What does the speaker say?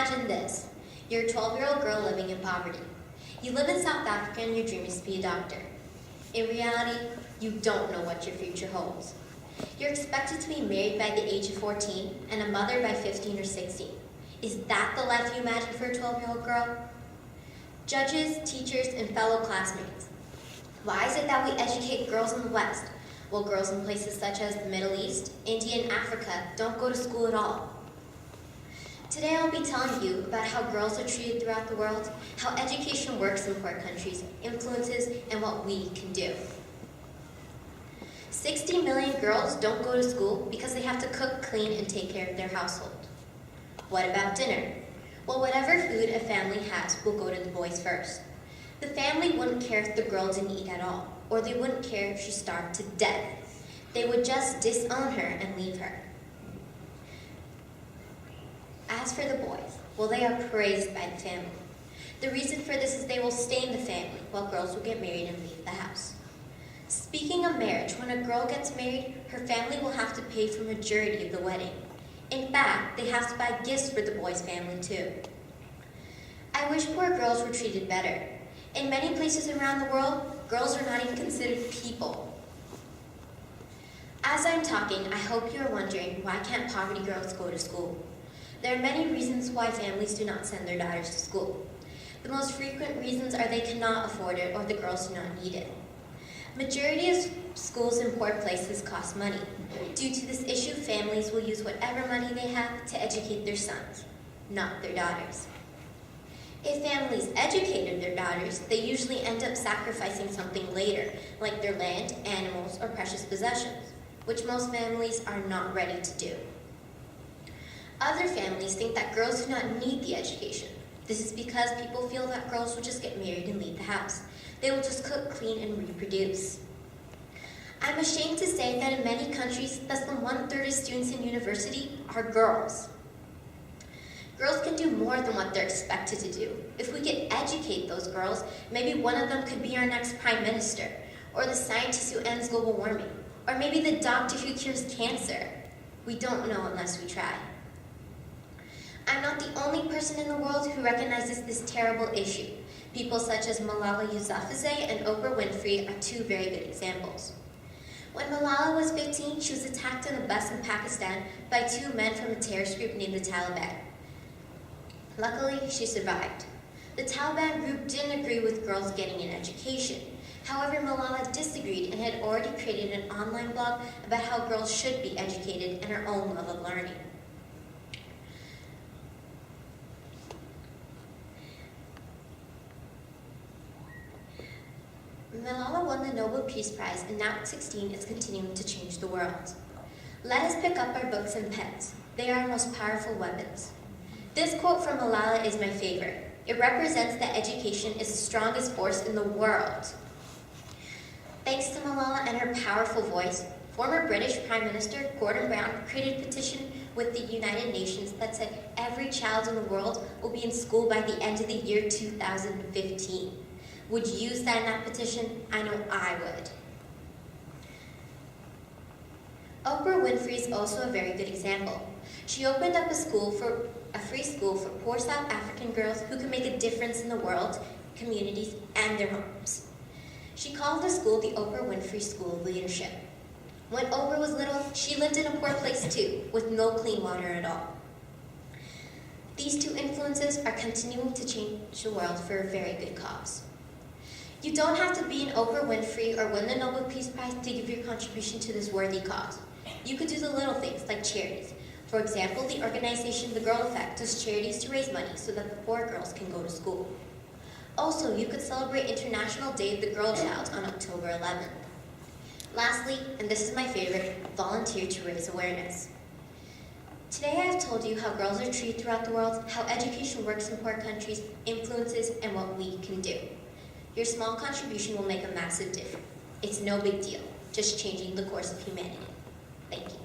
Imagine this. You're a 12-year-old girl living in poverty. You live in South Africa and your dream is to be a doctor. In reality, you don't know what your future holds. You're expected to be married by the age of 14 and a mother by 15 or 16. Is that the life you imagine for a 12-year-old girl? Judges, teachers, and fellow classmates. Why is it that we educate girls in the West, while girls in places such as the Middle East, India, and Africa don't go to school at all? Today I'll be telling you about how girls are treated throughout the world, how education works in poor countries, influences, and what we can do. 60 million girls don't go to school because they have to cook, clean, and take care of their household. What about dinner? Well, whatever food a family has will go to the boys first. The family wouldn't care if the girl didn't eat at all, or they wouldn't care if she starved to death. They would just disown her and leave her. As for the boys, well, they are praised by the family. The reason for this is they will stay in the family, while girls will get married and leave the house. Speaking of marriage, when a girl gets married, her family will have to pay for the majority of the wedding. In fact, they have to buy gifts for the boy's family too. I wish poor girls were treated better. In many places around the world, girls are not even considered people. As I'm talking, I hope you're wondering, why can't poverty girls go to school? There are many reasons why families do not send their daughters to school. The most frequent reasons are they cannot afford it or the girls do not need it. Majority of schools in poor places cost money. Due to this issue, families will use whatever money they have to educate their sons, not their daughters. If families educated their daughters, they usually end up sacrificing something later, like their land, animals, or precious possessions, which most families are not ready to do. Other families think that girls do not need the education. This is because people feel that girls will just get married and leave the house. They will just cook, clean, and reproduce. I'm ashamed to say that in many countries, less than 1/3 of students in university are girls. Girls can do more than what they're expected to do. If we could educate those girls, maybe one of them could be our next prime minister, or the scientist who ends global warming, or maybe the doctor who cures cancer. We don't know unless we try. I'm not the only person in the world who recognizes this terrible issue. People such as Malala Yousafzai and Oprah Winfrey are two very good examples. When Malala was 15, she was attacked on a bus in Pakistan by two men from a terrorist group named the Taliban. Luckily, she survived. The Taliban group didn't agree with girls getting an education. However, Malala disagreed and had already created an online blog about how girls should be educated and her own love of learning. Malala won the Nobel Peace Prize and now at 16 is continuing to change the world. Let us pick up our books and pens. They are our most powerful weapons. This quote from Malala is my favorite. It represents that education is the strongest force in the world. Thanks to Malala and her powerful voice, former British Prime Minister Gordon Brown created a petition with the United Nations that said every child in the world will be in school by the end of the year 2015. Would you use that in that petition? I know I would. Oprah Winfrey is also a very good example. She opened up a free school for poor South African girls who can make a difference in the world, communities, and their homes. She called the school the Oprah Winfrey School of Leadership. When Oprah was little, she lived in a poor place too, with no clean water at all. These two influences are continuing to change the world for a very good cause. You don't have to be an Oprah Winfrey or win the Nobel Peace Prize to give your contribution to this worthy cause. You could do the little things like charities. For example, the organization The Girl Effect does charities to raise money so that the poor girls can go to school. Also, you could celebrate International Day of the Girl Child on October 11th. Lastly, and this is my favorite, volunteer to raise awareness. Today I have told you how girls are treated throughout the world, how education works in poor countries, influences, and what we can do. Your small contribution will make a massive difference. It's no big deal, just changing the course of humanity. Thank you.